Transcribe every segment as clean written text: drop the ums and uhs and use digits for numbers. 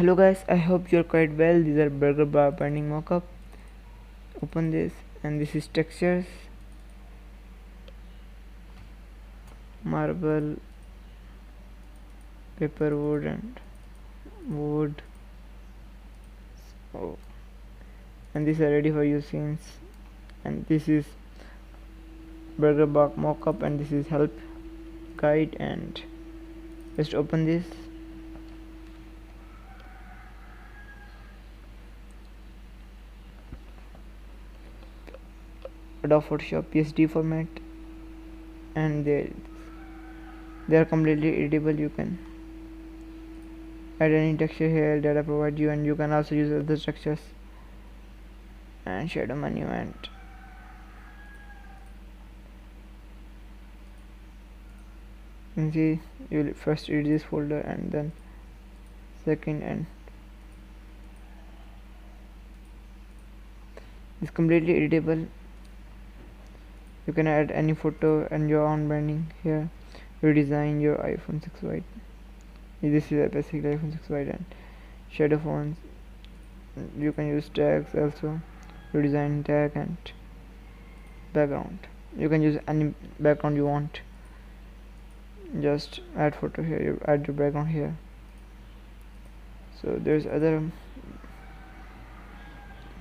Hello guys, I hope you're quite well. These are burger bar binding mockup. Open this, and this is textures, marble, paper, wood, and wood. Oh, and these are ready for use scenes. And this is burger bar mockup, and this is help guide. And just open this. Adobe Photoshop PSD format, and they are completely editable. You can add any texture here that I provide you, and you can also use other textures and shadow menu. And you can see you will first edit this folder, and then second, and it's completely editable. You can add any photo and your own branding here. Redesign your iPhone 6 White. This is a basic iPhone 6 White. And shadow fonts. You can use tags also. Redesign tag. And background. You can use any background you want. Just add photo here. You add your background here. So there's other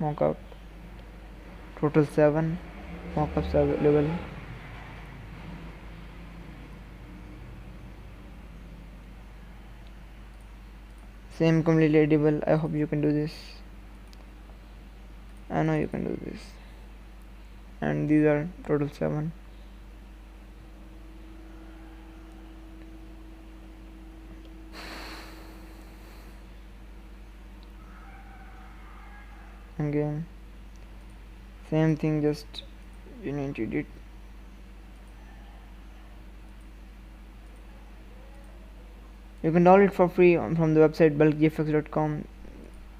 mockup. Total 7 mockups are available. Same completely edible. I hope you can do this. I know you can do this. And these are total 7. Again, same thing, just you need to edit. You can download it for free from the website bulkgfx.com.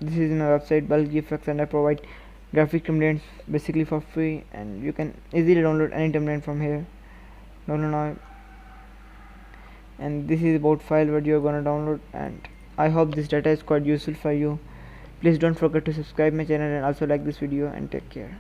This is my website bulkgfx, and I provide graphic templates basically for free, and you can easily download any template from here. Download now. And this is about file what you are gonna download, and I hope this data is quite useful for you. Please don't forget to subscribe my channel and also like this video, and take care.